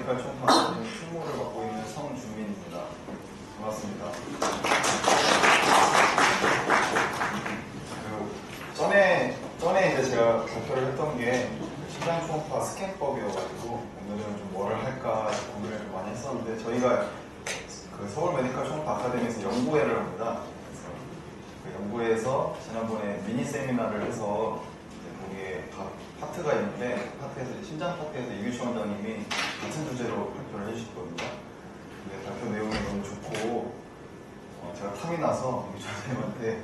메디칼 총파 총무를 맡고 있는 성준민입니다. 반갑습니다. 전에 이제 제가 발표를 했던 게 심장 초음파 스캔법이어가지고 오늘은 좀 뭐를 할까 고민을 좀 많이 했었는데, 저희가 그 서울 메디칼 초음파 아카데미에서 연구회를 합니다. 그래서 그 연구회에서 지난번에 미니 세미나를 해서 거기에 각 파트가 있는데, 파트에서 심장 파트에서 이규철 원장님이 같은 주제로 발표를 해주셨거든요. 근데 발표 내용이 너무 좋고 제가 탐이 나서 이규철 원장님한테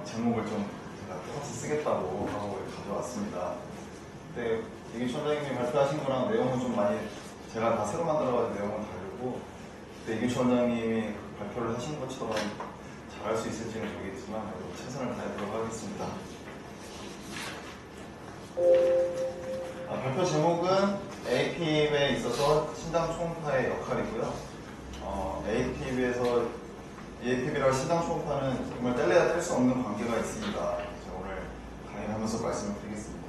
제목을 좀 제가 똑같이 쓰겠다고 하고 가져왔습니다. 근데 이규철 원장님이 발표하신 거랑 내용은 좀 많이 제가 다 새로 만들어가지고 내용은 다르고, 근데 이규철 원장님이 발표를 하신 것처럼 잘할 수 있을지는 모르겠지만 그래도 최선을 다해보도록 하겠습니다. 발표 제목은 AFib에 있어서 심장 초음파의 역할이고요. AFib이랑 심장 초음파는 정말 뗄래야 뗄 수 없는 관계가 있습니다. 제가 오늘 강의하면서 말씀을 드리겠습니다.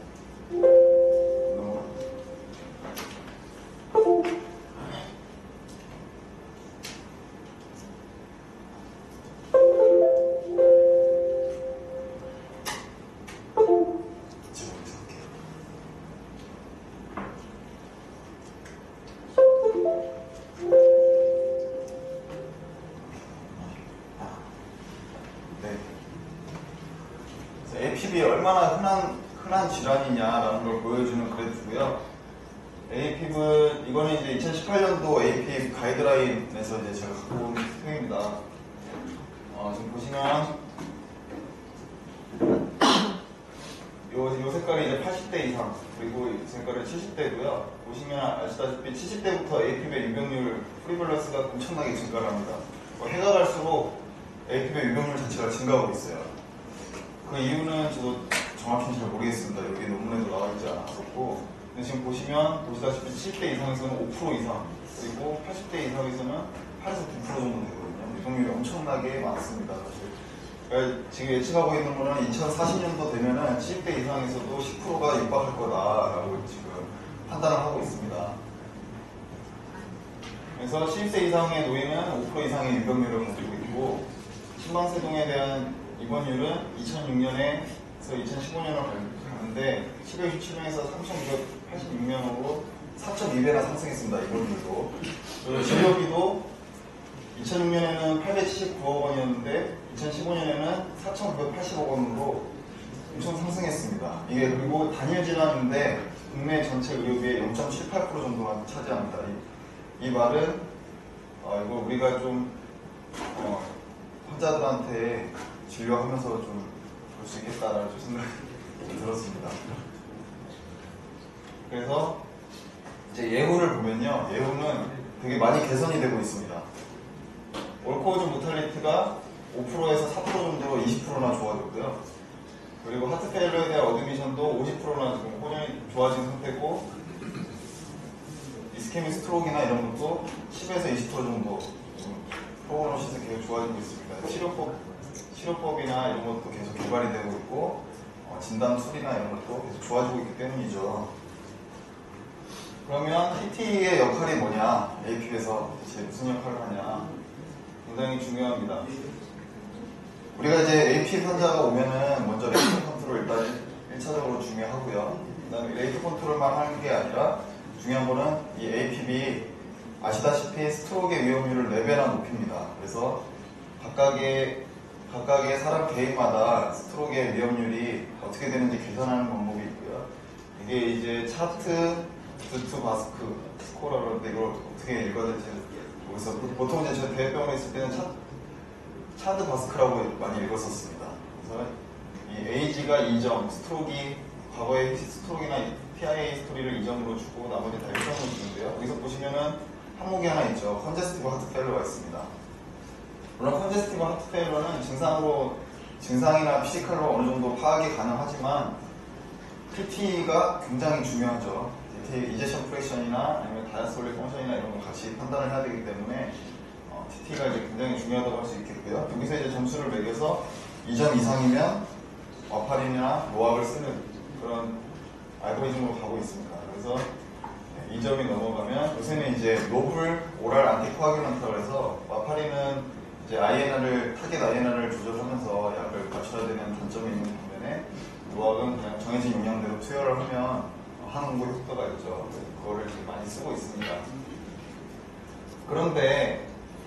AFib이 얼마나 흔한 질환이냐라는 걸 보여주는 그래프고요. AFib은 이거는 이제 2018년도 AFib 가이드라인에서 이제 제가 갖고 온 표입니다. 지금 보시면 요 색깔이 이제 80대 이상, 그리고 이 색깔은 70대고요. 보시면 아시다시피 70대부터 AFib의 유병률 프리벌런스가 엄청나게 증가를 합니다. 해가 갈수록 AFib의 유병률 자체가 증가하고 있어요. 그 이유는 저도 정확히는 잘 모르겠습니다. 여기 논문에도 나와 있지 않았었고, 근데 지금 보시다시피 70대 이상에서는 5% 이상, 그리고 80대 이상에서는 8에서 9% 정도 되거든요. 유병률이 엄청나게 많습니다, 사실. 그러니까 지금 예측하고 있는 거는 2040년도 되면은 70대 이상에서도 10%가 육박할 거다라고 지금 판단을 하고 있습니다. 그래서 70세 이상의 노인은 5% 이상의 유병률을 가지고 있고, 심방세동에 대한 입원율은 2006년에서 2015년을 가는데 767명에서 3,986명으로 4.2배나 상승했습니다. 입원율도. 그리고 진료비도 2006년에는 879억 원이었는데 2015년에는 4,980억 원으로 엄청 상승했습니다. 이게 그리고 단일 질환인데 국내 전체 의료비의 0.78% 정도만 차지합니다. 이 말은 이거 우리가 좀 환자들한테 진료하면서 좀 볼 수 있겠다라는 생각이 들었습니다. 그래서 이제 예후를 보면요, 예후는 되게 많이 개선이 되고 있습니다. 올코우즈 모탈리티가 5%에서 4% 정도로 20%나 좋아졌고요. 그리고 하트페일러에 대한 어드미션도 50%나 지금 호전이 좋아진 상태고, 이스케믹 스트로크나 이런 것도 10에서 20% 정도 프로그노시스 계속 좋아지고 있습니다. 치료법이나 이런 것도 계속 개발이 되고 있고, 진단 툴이나 이런 것도 계속 좋아지고 있기 때문이죠. 그러면 TT의 역할이 뭐냐, AFib에서 대체 무슨 역할을 하냐, 굉장히 중요합니다. 우리가 이제 AFib 환자가 오면은 먼저 레이트 컨트롤 일단 1차적으로 중요하고요. 그 다음에 레이트 컨트롤만 하는 게 아니라 중요한 거는 이 AFib이 아시다시피 스트로크의 위험률을 4배나 높입니다. 그래서 각각의 사람 개인마다 스트로크의 위험률이 어떻게 되는지 계산하는 방법이 있고요. 이게 이제 차트 두투 바스크 스코어라는데 이걸 어떻게 읽어야 될지 모르겠어요. 보통 이제 저 대학병원에 있을 때는 차드 바스크라고 많이 읽었었습니다. 그래서 이 A가 2점, 스트로크이 과거의 스트로크나 TIA 스토리를 2점으로 주고 나머지 다 1점으로 주는데요. 여기서 보시면은 항목이 하나 있죠. 컨제스티브 하트 페일러가 있습니다. 물론 컨제스티브 하트 페일러는 증상이나 피지컬로 어느 정도 파악이 가능하지만 TT가 굉장히 중요하죠. TT 이제션 프레션이나 아니면 다이아스톨릭 펑션이나 이런 거 같이 판단을 해야 되기 때문에 TT가 이제 굉장히 중요하다고 할 수 있겠고요. 여기서 이제 점수를 매겨서 2점 이상이면 와파린이나 노악을 쓰는 그런 알고리즘으로 가고 있습니다. 그래서 2점이 넘어가면 요새는 이제 노블 오랄 안티코아귤런트라고 해서 와파린은 이제 INR을 타겟 INR을 조절하면서 약을 맞춰야 되는 단점이 있는 반면에 노악은 그냥 정해진 용량대로 투여를 하면 항응고 효과가 있죠. 그거를 되게 많이 쓰고 있습니다. 그런데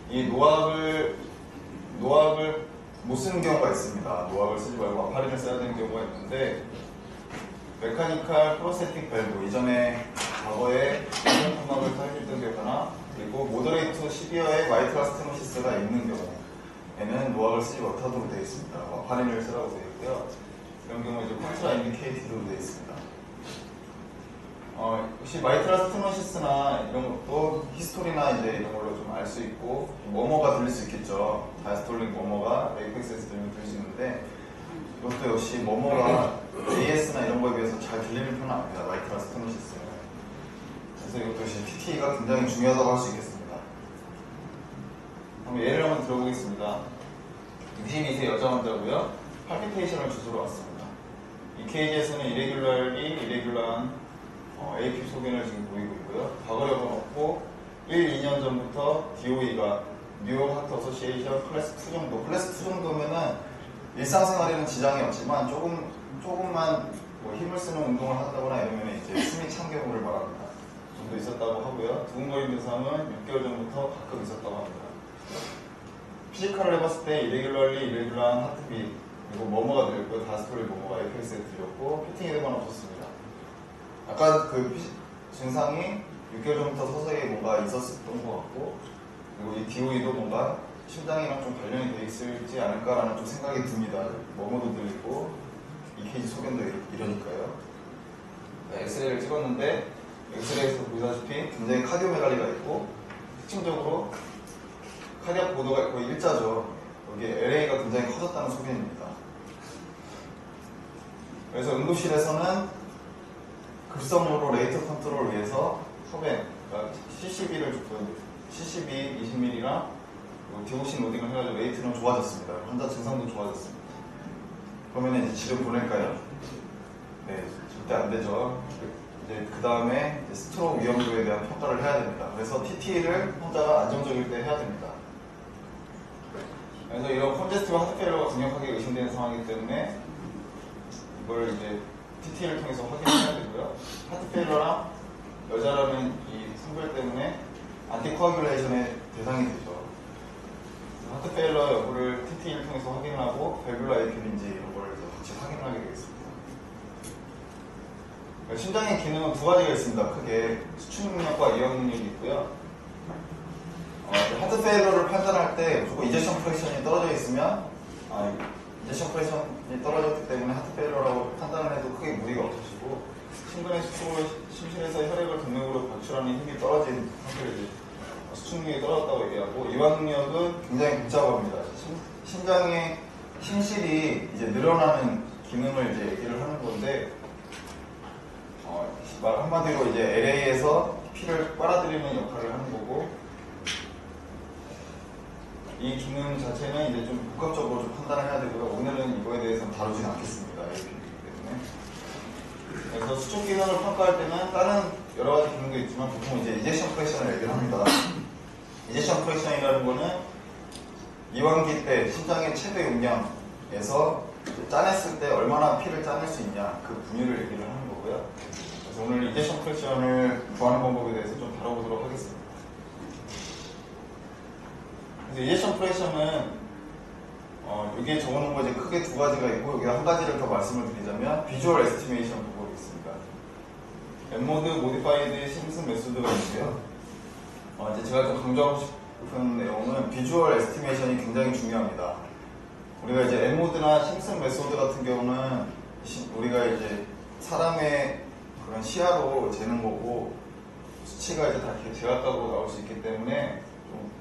이 노악을 못 쓰는 경우가 있습니다. 노악을 쓰지 말고 와파린을 써야 되는 경우가 있는데 메카니컬 프로스테틱 밸브 이전에 과거에 통막을 사용했던 경우나 그리고 모더레이트 시비어의 마이트럴 스테노시스가 있는 경우에는 노악을 쓰지 못하도록 되어 있습니다. 와파린을 쓰라고 되어 있고요. 이런 경우 이제 컨트라 인디케이티드로 되어 있습니다. 혹시 마이트럴 스테노시스나 이런 것도 히스토리나 이제 이런 걸로 좀 알 수 있고 머머가 들릴 수 있겠죠. 다이스톨릭 머머가 에이펙스에서 들리면 들릴 수 있는데 이것도 역시 머머가 AS나 이런 거에 비해서 잘 들리는 편은 아닙니다. 마이트럴 스테노시스는. 그래서 이것도 역시 TT가 굉장히 중요하다고 할 수 있겠습니다. 한번 예를 한번 들어보겠습니다. 22세 여자 환자고요. 팔피테이션을 주소로 왔습니다. EKG에서는 이레귤러한 AP 소견을 지금 보이고 있고요. 과거력은 없고 1, 2년 전부터 DOE가 뉴욕 하트 어소시에이션 클래스 2 정도, 클래스 2 정도면은 일상생활에는 지장이 없지만 조금만 뭐 힘을 쓰는 운동을 한다거나 이러면 이제 숨이 찬 경우를 말합니다. 정도 있었다고 하고요. 두근거리는 사람은 6개월 전부터 가끔 있었다고 합니다. 피지컬을 해봤을 때 이레귤러한 하트비 그리고 머머가 들렸고요. 다스톨릭 머머가 에이펙스에 들렸고 피팅에 대만 없었습니다. 약간 그 증상이 6개월 전부터 서서히 뭔가 있었던 것 같고 그리고 이 DOE도 뭔가 심장이랑 좀 관련이 돼 있을지 않을까라는 좀 생각이 듭니다. 머머도 들리고 EKG 소견도 이러니까요. 엑스레이를 찍었는데 엑스레이에서 보시다시피 굉장히 카디오메갈리가 있고 특징적으로 카디악 보도가 거의 일자죠. 여기 LA가 굉장히 커졌다는 소견입니다. 그래서 응급실에서는 급성으로 레이트 컨트롤을 위해서 소벤, 그러니까 CCB를 줬거든요. CCB 20ml랑 디옥신 로딩을 해가지고 레이트는 좋아졌습니다. 환자 증상도 좋아졌습니다. 그러면 이제 치료 보낼까요? 네, 절대 안 되죠. 이제 그 다음에 스트로크 위험도에 대한 평가를 해야 됩니다. 그래서 TT를 환자가 안정적일 때 해야 됩니다. 그래서 이런 컨제스티브 하트 페일러가 강력하게 의심되는 상황이기 때문에 이걸 이제 TT를 통해서 확인해야 되고요. 하트 페일러랑 여자라는 이 성별 때문에 안티코아귤레이션의 대상이 되죠. 하트 페일러 여부를 TT를 통해서 확인을 하고 밸뷸라 AP인지 이런 걸 같이 확인을 하게 되겠습니다. 심장의 기능은 두 가지가 있습니다. 크게 수축 능력과 이완 능력이 있고요. 하트 페일러를 판단할 때 무조건 이젝션 프랙션이 떨어져 있으면 이젝션 프랙션이 떨어졌기 때문에 하트 페일러라고 판단을 해도 크게 무리가 없으시고 심근의 수축을 심실해서 혈액을 동맥으로 방출하는 힘이 떨어진 상태를 수축 능력이 떨어졌다고 얘기하고 이완 능력은 굉장히 복잡합니다. 심장의 심실이 이제 늘어나는 기능을 이제 얘기를 하는 건데 말 한마디로 이제 LA에서 피를 빨아들이는 역할을 하는 거고 이 기능 자체는 이제 좀 복합적으로 좀 판단을 해야 되고요. 오늘은 이거에 대해서는 다루진 않겠습니다. AP이기 때문에. 그래서 수축 기능을 평가할 때는 다른 여러 가지 기능도 있지만 보통 이제 이젝션 프랙션을 얘기를 합니다. 이젝션 프랙션이라는 거는 이완기 때 심장의 최대 용량에서 짜냈을 때 얼마나 피를 짜낼 수 있냐 그 분율을 얘기를 하는 거고요. 그래서 오늘 이젝션 프랙션을 구하는 방법에 대해서 좀 다뤄보도록 하겠습니다. 그래서 이젝션 프랙션은 여기에 적어놓은 거 이제 크게 두 가지가 있고 여기 한 가지를 더 말씀을 드리자면 비주얼 에스티메이션 방법이 있습니다. 엠모드 모디파이드 심슨 메소드가 있고요. 이제 제가 좀 강조하고 싶은 내용은 비주얼 에스티메이션이 굉장히 중요합니다. 우리가 이제 엠모드나 심슨 메소드 같은 경우는 우리가 이제 사람의 그런 시야로 재는 거고 수치가 이제 다 이렇게 제각각으로 나올 수 있기 때문에 좀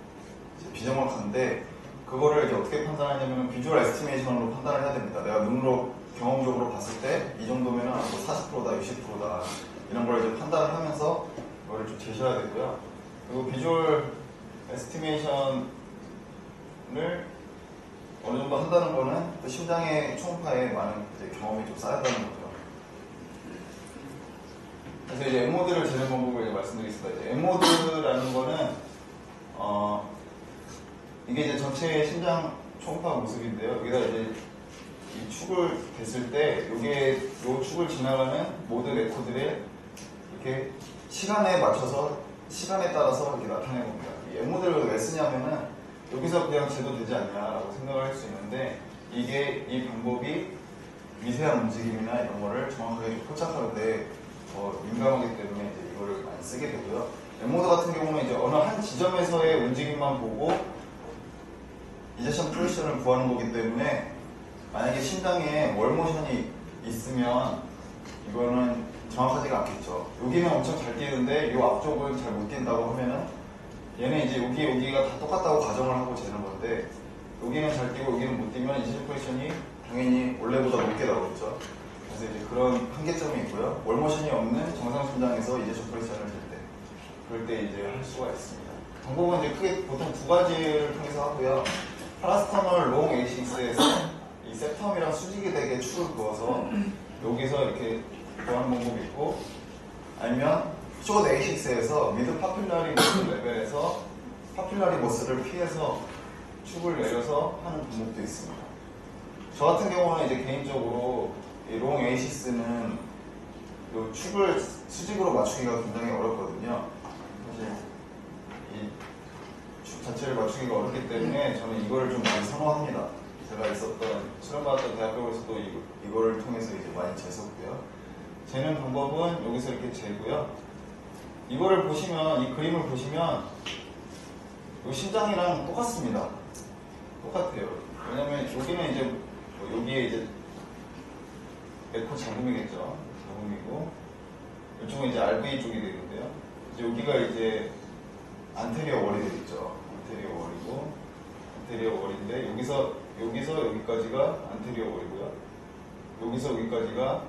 이제 비정확한데 그거를 이제 어떻게 판단하냐면 비주얼 에스티메이션으로 판단을 해야 됩니다. 내가 눈으로 경험적으로 봤을 때 이 정도면 40%다, 60%다 이런 걸 이제 판단을 하면서 그거를 좀 제시해야 되고요. 그리고 비주얼 에스티메이션을 어느 정도 한다는 거는 또 심장의 초음파에 많은 이제 경험이 좀 쌓였다는 거죠. 그래서 이제 M모드를 재는 방법을 이제 말씀드리겠습니다. 이제 M모드라는 거는 이게 이제 전체 심장 초음파 모습인데요. 여기다 이제 이 축을 댔을 때 요 축을 지나가는 모든 레코드를 이렇게 시간에 맞춰서 시간에 따라서 이렇게 나타내 봅니다. 이 M모드를 왜 쓰냐면은 여기서 그냥 재도 되지 않냐라고 생각을 할 수 있는데 이게 이 방법이 미세한 움직임이나 이런 거를 정확하게 좀 포착하는데 더 민감하기 때문에 이제 이거를 많이 쓰게 되고요. M모드 같은 경우는 이제 어느 한 지점에서의 움직임만 보고 이제션 프레셔를 구하는 거기 때문에 만약에 심장에 월모션이 있으면 이거는 정확하지가 않겠죠. 여기는 엄청 잘 뛰는데 이 앞쪽은 잘 못 뛴다고 하면은 얘는 이제 여기가 다 똑같다고 가정을 하고 재는 건데 여기는 잘 뛰고 여기는 못 뛰면 이제션 프레셔이 당연히 원래보다 높게 나오겠죠. 그래서 이제 그런 한계점이 있고요. 월모션이 없는 정상 심장에서 이제션 프레셔를 잴 때 그럴 때 이제 할 수가 있습니다. 방법은 이제 크게 보통 두 가지를 통해서 하고요. 파라스타멀 롱 A6에서 이 세텀이랑 수직이 되게 축을 그어서 여기서 이렇게 구하는 방법이 있고 아니면 숏 A6에서 미드 파필라리 머슬 레벨에서 파필라리 머슬을 피해서 축을 내려서 하는 방법도 있습니다. 저 같은 경우는 이제 개인적으로 이 롱 A6는 이 축을 수직으로 맞추기가 굉장히 어렵거든요. 사실 이 축 자체를 맞추기가 어렵기 때문에 저는 이거를 좀 많이 선호합니다. 제가 수련받았던 대학교에서도 이거를 통해서 이제 많이 쟀었고요. 재는 방법은 여기서 이렇게 재고요. 이거를 보시면, 이 그림을 보시면 이 심장이랑 똑같습니다. 똑같아요. 왜냐면 여기는 이제 여기에 이제 에코 잡음이겠죠. 잡음이고 이쪽은 이제 RV 쪽이 되는데요. 이제 여기가 이제 안테리어 월이 되겠죠. 안테리어 월이고 안테리어 월인데 여기서 여기까지가 안테리어 월이고요. 여기서 여기까지가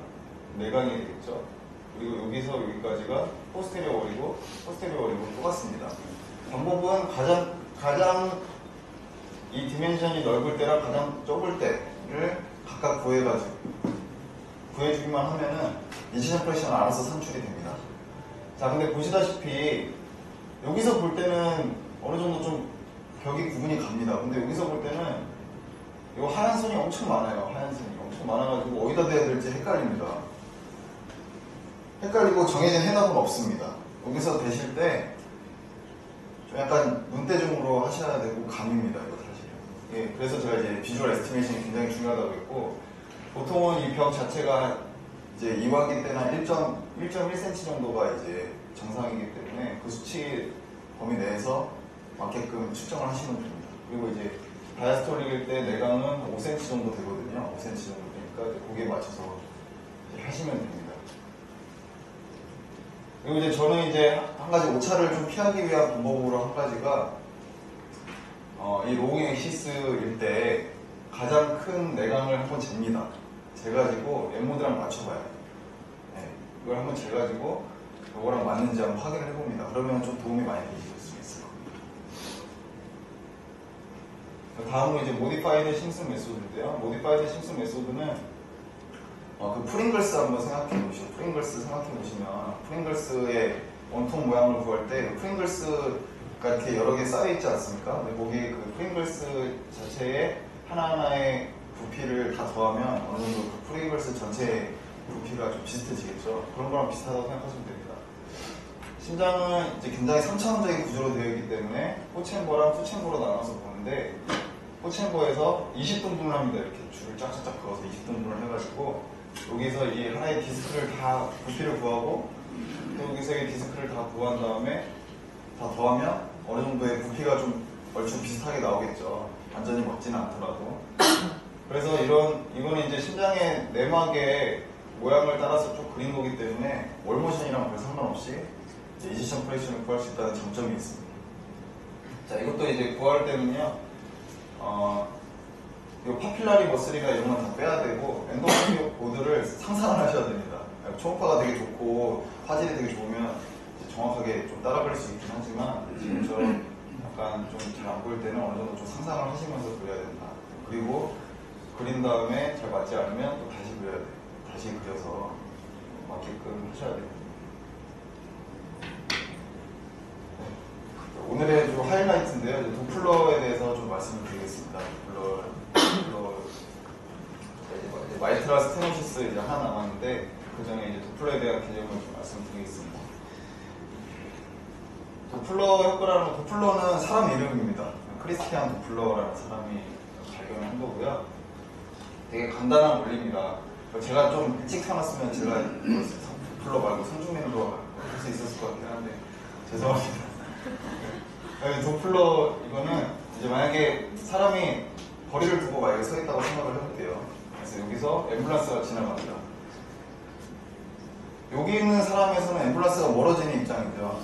내강이 되겠죠. 그리고 여기서 여기까지가 포스테리어 월이고 포스테리어 월이고 똑같습니다. 방법은 가장 이 디멘션이 넓을 때랑 가장 좁을 때를 각각 구해주기만 하면은 이지션 프레셔는 알아서 산출이 됩니다. 자, 근데 보시다시피 여기서 볼 때는 어느 정도 좀 벽이 구분이 갑니다. 근데 여기서 볼 때는 이 하얀 선이 엄청 많아요. 하얀 선이 엄청 많아가지고 어디다 대야 될지 헷갈립니다. 헷갈리고 정해진 해답은 없습니다. 여기서 대실 때 좀 약간 눈대중으로 하셔야 되고 감입니다. 이거 사실. 예, 그래서 제가 이제 비주얼 에스티메이션이 굉장히 중요하다고 했고 보통은 이 벽 자체가 이제 이완기 때나 1.1cm 정도가 이제 정상이기 때문에 그 수치 범위 내에서 맞게끔 측정을 하시면 됩니다. 그리고 이제 다이아스톨릭일 때 내강은 5cm 정도 되거든요. 5cm 정도 되니까 거기에 맞춰서 이제 하시면 됩니다. 그리고 이제 저는 이제 한 가지 오차를 좀 피하기 위한 방법으로 한 가지가 이 롱 액시스일 때 가장 큰 내강을 한번 잽니다. 재가지고 M모드랑 맞춰봐요. 네, 이걸 한번 재가지고 이거랑 맞는지 한번 확인을 해봅니다. 그러면 좀 도움이 많이 되실 수 있을 겁니다. 다음으로 이제 모디파이드 심슨 메소드인데요. 모디파이드 심슨 메소드는 그 프링글스 한번 생각해 보시죠. 프링글스 생각해 보시면 프링글스의 원통 모양을 구할 때 프링글스가 이렇게 여러 개 쌓여 있지 않습니까? 근데 거기 그 프링글스 자체에 하나하나의 부피를 다 더하면 어느 정도 그 프링글스 전체의 부피가 좀 비슷해지겠죠. 그런 거랑 비슷하다고 생각하시면 됩니다. 심장은 이제 굉장히 3차원적인 구조로 되어 있기 때문에 포챔버랑 투챔버로 나눠서 보는데 포챔버에서 20등분을 합니다. 이렇게 줄을 쫙쫙쫙 그어서 20등분을 해가지고 여기서 이 하나의 디스크를 다 부피를 구하고 또 여기서 이 디스크를 다 구한 다음에 다 더하면 어느 정도의 부피가 좀 얼추 비슷하게 나오겠죠. 완전히 먹지는 않더라도. 그래서 이거는 이제 심장의 내막의 모양을 따라서 쭉 그린 거기 때문에 월모션이랑 별 상관없이 이지션 프레셔를 구할 수 있다는 장점이 있습니다. 자, 이것도 이제 구할 때는요, 이 파필라리 머슬이나 이런 건 다 빼야 되고 엔도크린 보드를 상상을 하셔야 됩니다. 초음파가 되게 좋고 화질이 되게 좋으면 정확하게 좀 따라갈 수 있긴 하지만 지금처럼 약간 좀 잘 안 보일 때는 어느 정도 좀 상상을 하시면서 그려야 된다. 그리고 그린 다음에 잘 맞지 않으면 또 다시 그려야 돼요. 다시 그려서 맞게끔 하셔야 돼요. 오늘의 좀 하이라이트인데요. 이제 도플러에 대해서 좀 말씀을 드리겠습니다. 도플러 이제 마이트랄 스테노시스 이제 하나 남았는데 그 전에 이제 도플러에 대한 개념을 좀 말씀드리겠습니다. 도플러 효과라는 도플러는 사람 이름입니다. 크리스티안 도플러라는 사람이 발견한 거고요. 되게 간단한 원리입니다. 제가 좀 일찍 태어났으면 제가 도플러 말고 손흥민으로 할 수 있었을 것 같긴 한데 죄송합니다. 도플러 이거는 이제 만약에 사람이 거리를 두고 만약에 서 있다고 생각을 해볼게요. 그래서 여기서 앰뷸런스가 지나갑니다. 여기 있는 사람에서는 앰뷸런스가 멀어지는 입장이죠.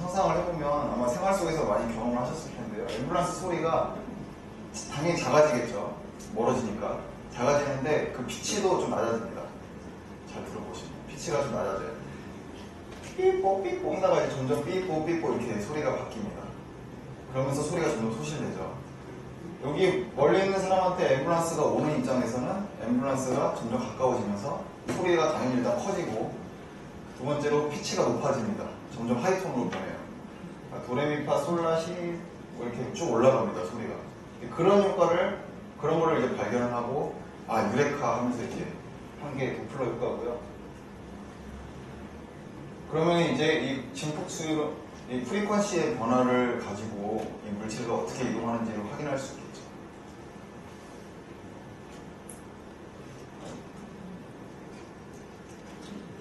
상상을 해보면 아마 생활 속에서 많이 경험을 하셨을 텐데요. 앰뷸런스 소리가 당연히 작아지겠죠. 멀어지니까 작아지는데 그 피치도 좀 낮아집니다. 잘 들어보시면 피치가 좀 낮아져요. 삐뽀 삐뽀 하다가 이제 점점 삐뽀 삐뽀 이렇게 소리가 바뀝니다. 그러면서 소리가 점점 소실되죠. 여기 멀리 있는 사람한테 앰뷸런스가 오는 입장에서는 앰뷸런스가 점점 가까워지면서 소리가 당연히 일단 커지고 두 번째로 피치가 높아집니다. 점점 하이톤으로 변해요. 도레미파 솔라시 뭐 이렇게 쭉 올라갑니다. 소리가. 그런 효과를 그런 거를 이제 발견을 하고 아 유레카 하면서 이제 한 게 도플러 효과고요. 그러면 이제 이 진폭수 이 프리퀀시의 변화를 가지고 이 물질과 어떻게 이동하는지를 확인할 수 있겠죠.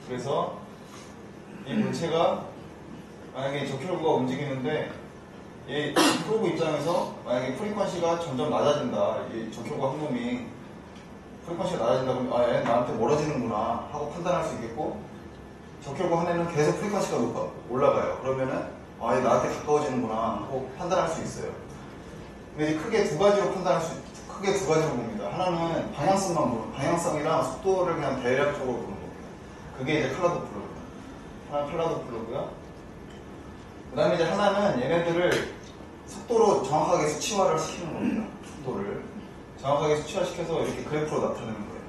그래서 이 물체가 만약에 적혈구가 움직이는데 이 프로브 입장에서 만약에 프리퀀시가 점점 낮아진다. 이 적혈구 한 놈이 프리퀀시가 낮아진다 그러면 아 얘는 나한테 멀어지는구나 하고 판단할 수 있겠고 적혈구 한 애는 계속 프리퀀시가 올라가요. 그러면은 아 얘 나한테 가까워지는구나 하고 판단할 수 있어요. 근데 이제 크게 두 가지로 봅니다. 하나는 방향성이랑 속도를 그냥 대략적으로 보는 겁니다. 그게 이제 칼라도플러입니다. 하나 칼라도플러고요. 그 다음에 이제 하나는 얘네들을 속도로 정확하게 수치화를 시키는 겁니다. 속도를 정확하게 수치화시켜서 이렇게 그래프로 나타내는 거예요.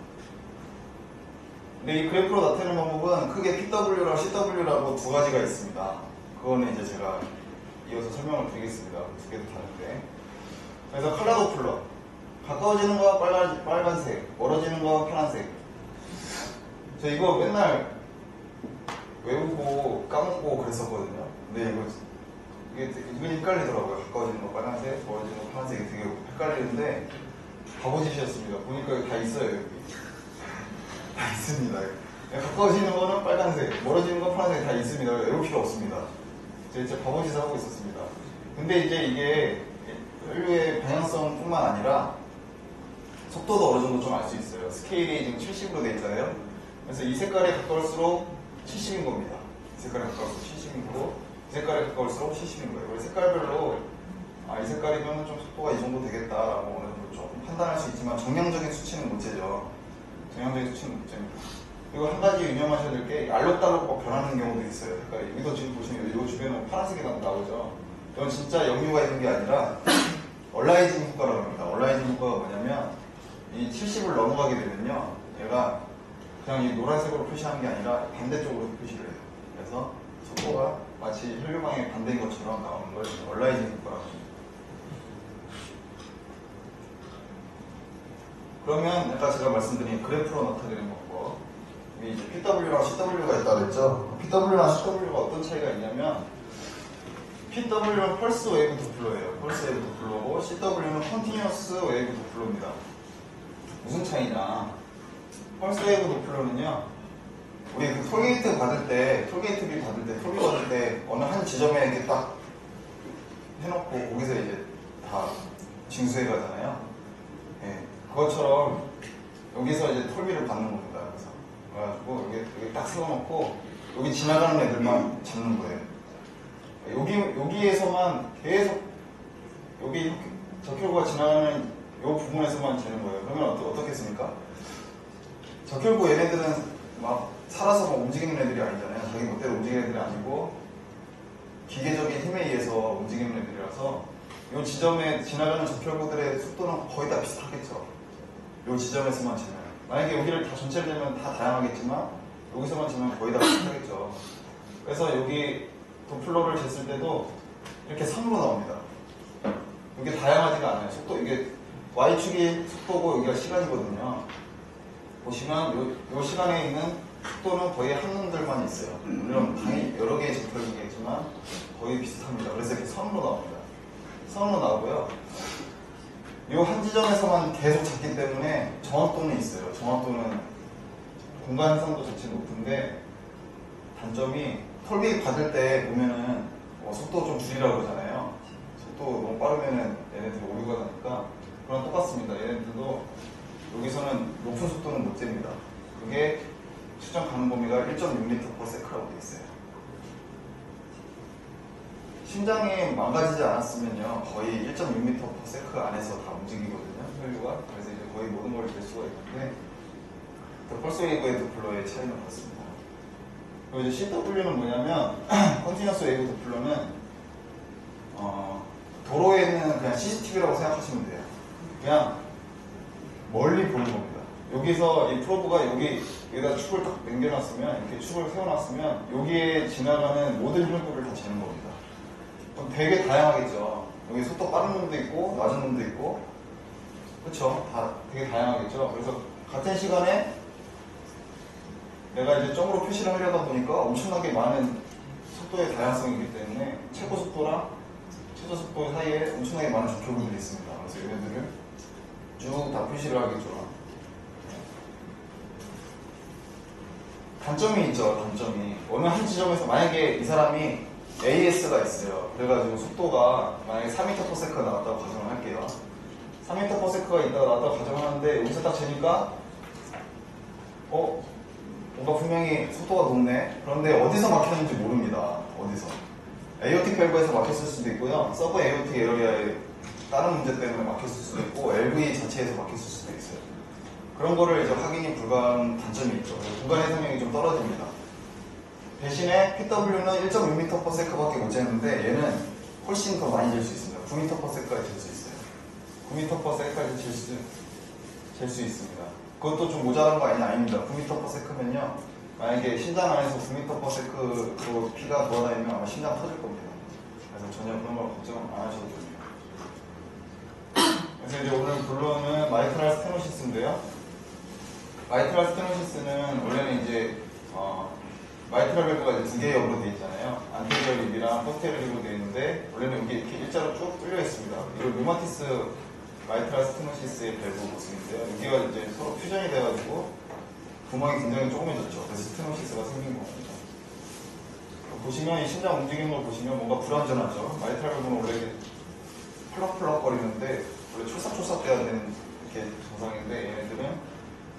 근데 이 그래프로 나타내는 방법은 크게 PW랑 CW라고 두 가지가 있습니다. 그거는 이제 제가 이어서 설명을 드리겠습니다. 두 개도 다른데. 그래서 칼라도플러 가까워지는 거 빨간색, 멀어지는 거 파란색. 저 이거 맨날 외우고 까먹고 그랬었거든요. 근데 이게 헷갈리더라고요. 가까워지는 거 빨간색, 멀어지는 거 파란색이 되게 헷갈리는데 바보짓이었습니다. 보니까 다 있어요. 여기 다 있습니다. 가까워지는 거는 빨간색, 멀어지는 거 파란색 다 있습니다. 외울 필요 없습니다. 제가 진짜 바보짓을 하고 있었습니다. 근데 이제 이게 혈류의 방향성뿐만 아니라 속도도 어느 정도 좀 알 수 있어요. 스케일이 지금 70으로 돼 있잖아요. 그래서 이 색깔에 가까울수록 70인 겁니다. 이 색깔에 가까울수록 70인 거고, 이 색깔에 가까울수록 70인 거예요. 그래서 색깔별로 이 색깔이면 좀 속도가 이 정도 되겠다라고 어느 정도 좀 판단할 수 있지만 정량적인 수치는 문제죠. 정량적인 수치는 문제입니다. 그리고 한 가지 유념하셔야 될 게 알록달록 변하는 경우도 있어요. 색깔이. 여기도 지금 보시면 이 주변에 파란색이 나오죠. 이건 진짜 역류가 있는 게 아니라 얼라이징 효과라고 합니다. 얼라이징 효과가 뭐냐면 이 70을 넘어가게 되면요. 얘가 그냥 이 노란색으로 표시하는 게 아니라 반대쪽으로 표시를 해요. 그래서 속도가 마치 혈류방향의 반대인 것처럼 나오는 걸 얼라이징 효과라고 합니다. 그러면 아까 제가 말씀드린 그래프로 나타내는 방법, 이제 PW랑 CW가 있다고 했죠. PW랑 CW가 어떤 차이가 있냐면 PW는 펄스 웨이브 도플러예요. 펄스 웨이브 도플러고 CW는 컨티뉴어스 웨이브 도플러입니다. 무슨 차이냐? 펄스 웨이브 도플러는요, 우리 그 톨게이트 받을 때, 톨게이트비 받을 때, 톨비 받을 때 어느 한 지점에 이렇게 딱 해놓고 거기서 이제 다 징수해 가잖아요. 네, 그것처럼 여기서 이제 톨비를 받는 겁니다. 그래서 여기 딱 세워놓고 여기 지나가는 애들만 잡는 거예요. 여기에서만 계속 여기 적혈구가 지나가는 이 부분에서만 재는 거예요. 그러면 어떻게 했습니까? 적혈구 얘네들은 막 살아서 막 움직이는 애들이 아니잖아요. 자기 멋대로 움직이는 애들이 아니고 기계적인 힘에 의해서 움직이는 애들이라서 이 지점에 지나가는 적혈구들의 속도는 거의 다 비슷하겠죠. 이 지점에서만 재면 만약에 여기를 다 전체를 재면 다 다양하겠지만 여기서만 재면 거의 다 비슷하겠죠. 그래서 여기 도플러를 쟀을 때도 이렇게 3으로 나옵니다. 이게 다양하지가 않아요. 속도, 이게 Y축이 속도고 여기가 시간이거든요. 보시면 요 시간에 있는 속도는 거의 한 놈들만 있어요. 물론 당연히 여러 개의 벡터이겠지만 거의 비슷합니다. 그래서 이렇게 선으로 나옵니다. 선으로 나오고요. 요 한 지점에서만 계속 잡기 때문에 정확도는 있어요. 정확도는 공간 해상도 자체 높은데 단점이 톨비 받을 때 보면은 속도 좀 줄이라고 그러잖아요. 속도 너무 빠르면은 얘네들이 오류가 나니까 그랑 똑같습니다. 얘네들도 여기서는 높은 속도는 못 잽니다. 그게 추정 가능 범위가 1.6m/s라고 되어 있어요. 심장이 망가지지 않았으면요 거의 1.6m/s 안에서 다 움직이거든요. 혈류가. 그래서 이제 거의 모든 걸 될 수가 있는데 펄스 웨이브의 도플러의 차이는 그렇습니다. 그리고 이제 CW는 뭐냐면 컨티뉴어스 웨이브 도플러는 도로에 있는 그냥 CCTV라고 생각하시면 돼요. 그냥 멀리 보는 겁니다. 여기서 이 프로브가 여기다 축을 딱 남겨놨으면, 이렇게 축을 세워놨으면 여기에 지나가는 모든 혈구를 다 재는 겁니다. 그럼 되게 다양하겠죠. 여기 속도 빠른 놈도 있고 낮은 놈도 있고, 그렇죠? 다 되게 다양하겠죠. 그래서 같은 시간에 내가 이제 점으로 표시를 하려다 보니까 엄청나게 많은 속도의 다양성이기 때문에 최고 속도랑 최저 속도 사이에 엄청나게 많은 좌표분들이 있습니다. 그래서 얘네들을 쭉 다 표시를 하겠죠. 단점이 있죠. 단점이 어느 한 지점에서 만약에 이 사람이 AS가 있어요. 그래가지고 속도가 만약에 4m/s가 나왔다고 가정을 할게요. 3m/s가 있다가 나왔다고 가정을 하는데 여기서 딱 재니까 뭔가 분명히 속도가 높네. 그런데 어디서 막혔는지 모릅니다. 어디서 AOT 밸브에서 막혔을 수도 있고요. 서브 AOT 에어리아에 다른 문제 때문에 막혔을 수도 있고 LV 자체에서 막혔을 수도 있어요. 그런 거를 이제 확인이 불가한 단점이 있죠. 공간 해상력이 좀 떨어집니다. 대신에 PW는 1.6m/s밖에 못 재는데 얘는 훨씬 더 많이 잴 수 있습니다. 9m/s까지 잴 수 있어요. 9m/s까지 잴 수 있습니다. 그것도 좀 모자란 거 아닙니다. 9m/s면요. 만약에 심장 안에서 9m/s로 피가 돌아다니면 아마 심장 터질 겁니다. 그래서 전혀 그런 걸 걱정 안 하셔도 됩니다. 그래서 이제 오늘 본론은 마이트랄 스테노시스인데요. 마이트랄 스테노시스는 원래는 이제 마이트랄 밸브가 이제 두 개의 역으로 되어 있잖아요. 안테리어 립이랑 포스테리어 립으로 되어 있는데 원래는 여기 이렇게 일자로 쭉 뚫려 있습니다. 이걸 류마티스 마이트랄 스테노시스의 밸브 모습인데요. 여기가 이제 서로 퓨전이 돼가지고 구멍이 굉장히 조그매졌죠. 그래서 스테노시스가 생긴 겁니다. 보시면 이 심장 움직이는 걸 보시면 뭔가 불안전하죠. 마이트랄 밸브는 원래 펄럭펄럭 거리는데 원래 촐싹촐싹 돼야 되는 이렇게 정상인데 얘네들은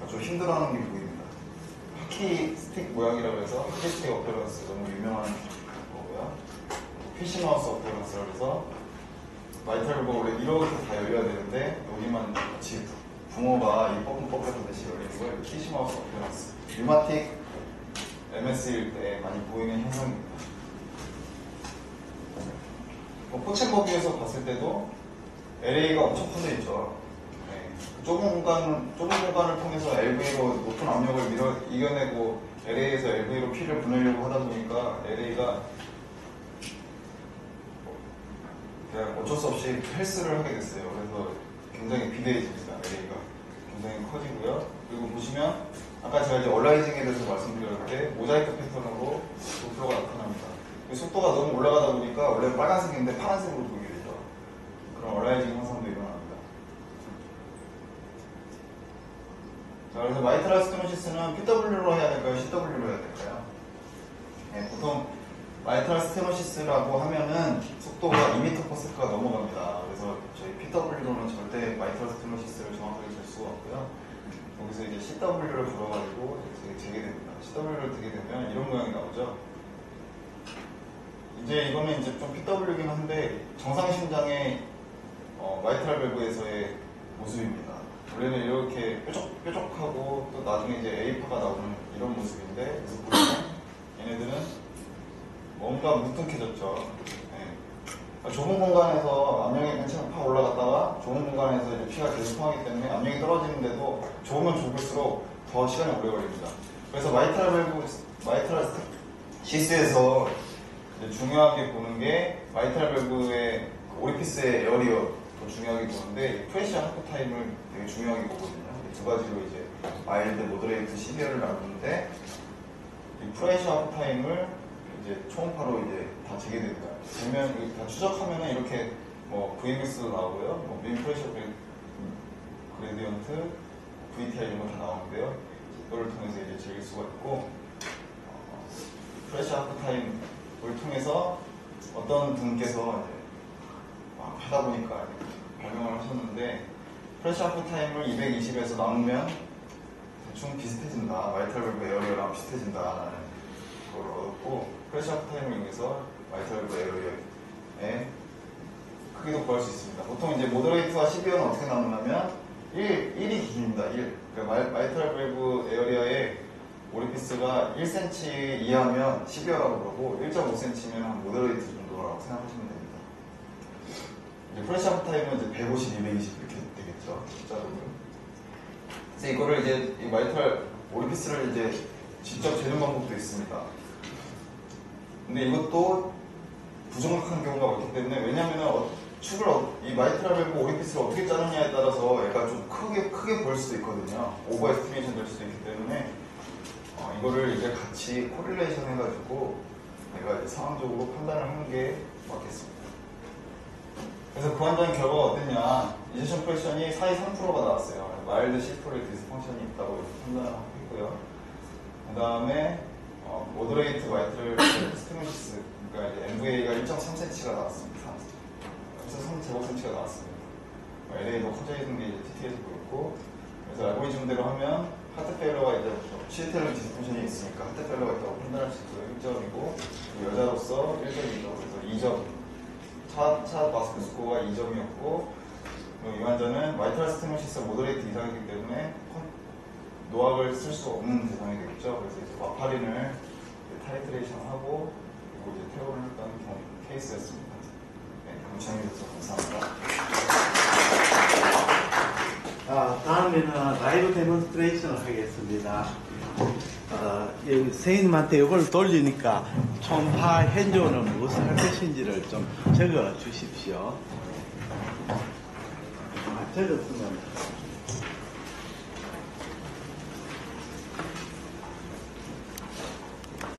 좀 힘들어하는 게 보입니다. 하키 스틱 모양이라고 해서 하키 스틱 어페런스 너무 유명한 거고요. 피시마우스 어페런스라고 해서 마이트랄 밸브가 원래 이렇게 다 열려야 되는데 여기만 같이 붕어가 이 뻐끔뻐끔한 듯이 열리는 걸 피시마우스 어페런스 류마틱 MS일 때 많이 보이는 현상입니다. 포첸버기에서 봤을 때도 LA가 엄청 커져 있죠. 네. 좁은 공간을 통해서 LV로 높은 압력을 이겨내고 LA에서 LV로 피를 보내려고 하다 보니까 LA가 그냥 어쩔 수 없이 헬스를 하게 됐어요. 그래서 굉장히 비대해집니다. LA가 굉장히 커지고요. 그리고 보시면 아까 제가 이제 얼라이징에 대해서 말씀드렸는데 모자이크 패턴으로 도플러가 나타납니다. 속도가 너무 올라가다 보니까 원래 빨간색인데 파란색으로 보이게 되죠. 그런 얼라이징 현상도 일어납니다. 자, 그래서 마이트랄 스테노시스는 PW로 해야 될까요? CW로 해야 될까요? 네, 보통 마이트랄 스테노시스라고 하면은 속도가 2m/s가 넘어갑니다. 그래서 저희 PW로는 절대 마이트랄 스테노시스를 정확하게 잴 수가 없고요. 여기서 이제 CW를 불어가지고 재게 됩니다. CW를 되게 되면 이런 모양이 나오죠. 이제 이거는 이제 좀 PW이긴 한데 정상 심장의 마이트랄 밸브에서의 모습입니다. 원래는 이렇게 뾰족뾰족하고 또 나중에 이제 A파가 나오는 이런 모습인데 그래서 보시면 얘네들은 뭔가 뭉뚱해졌죠. 네. 좁은 공간에서 압력이 맨 처음 팍 올라갔다가 좁은 공간에서 이제 피가 계속 통하기 때문에 압력이 떨어지는데도 좁으면 좁을수록 더 시간이 오래 걸립니다. 그래서 마이트랄 시스에서 이제 중요하게 보는 게 마이트랄 밸브의 오리피스의 에어리어 더 중요하게 보는데 프레셔 하프 타임을 되게 중요하게 보거든요. 이 두 가지로 이제 마일드, 모더레이트, 시비어를 나누는데 이 프레셔 하프 타임을 이제 초음파로 이제 다 재게 됩니다. 되면 다 추적하면은 이렇게 뭐 VMS도 나오고요, 뭐 민 프레셔 그레디언트, VTI 이런 거 다 나오는데요. 이거를 통해서 이제 즐길 수가 있고 프레셔 하프 타임을 통해서 어떤 분께서 이제 막 하다 보니까 발명을 하셨는데 프레셔 하프 타임을 220에서 나누면 대충 비슷해진다. 마이트랄 밸브 에어리어랑 비슷해진다라는 걸 얻었고 프레셔 하프 타임을 이용해서 마이트랄 밸브 에어리어의 크기도 구할 수 있습니다. 보통 이제 모더레이트와 시비어는 어떻게 나누냐면 1이 기준입니다. 1. 그러니까 마이트랄 밸브 에어리어의 오리피스가 1cm 이하면 시비어라고 그러고 1.5cm면 한 모더레이트 정도라고 생각하시면 됩니다. 이제 프레셔 하프 타임은 이제 150, 220 이렇게 되겠죠. 숫자로는. 그래서 이거를 이제 이 마이트랄 오리피스를 이제 직접 재는 방법도 있습니다. 근데 이것도 부정확한 경우가 많기 때문에 왜냐면은 이 마이트랄 밸브 오리피스를 어떻게 자르냐에 따라서 얘가 좀 크게 보일 수도 있거든요. 오버 에스티메이션 될 수도 있기 때문에 이거를 이제 같이 코릴레이션 해가지고 내가 이제 상황적으로 판단을 하는 게 맞겠습니다. 그래서 그 환자의 결과가 어땠냐? 이제션 프레션이 4.3%가 나왔어요. 마일드 C4의 디스 펑션이 있다고 판단을 하고 있고요. 그 다음에 모더레이트 마이트랄 스테노시스, 그러니까 이제 MVA가 1.3cm가 나왔습니다. 1.3제곱cm가 나왔습니다. LA도 커져 있는 게 이제 TT에서 보였고, 그래서 알고리즘대로 하면 하트 페일러가 이제 시에텔론 디스펑션이 있으니까 하트 페일러가 있다고 판단할 수 있고요. 1점이고 여자로서 1점이죠. 그래서 2점. 차 마스크 스코어가 2점이었고 이 환자는 마이트랄 스테노시스 모더레이트 이상이기 때문에 노악을 쓸 수 없는 대상이 되겠죠. 그래서 이제 와파린을 타이트레이션하고 그리고 이제 퇴원을 했던 케이스였습니다. 네, 시청해주셔서 감사합니다. 다음에는 라이브 데몬스트레이션을 하겠습니다. 선생님한테 이걸 돌리니까 초음파 현존은 무엇을 할 것인지를 좀 적어 주십시오. 적었으면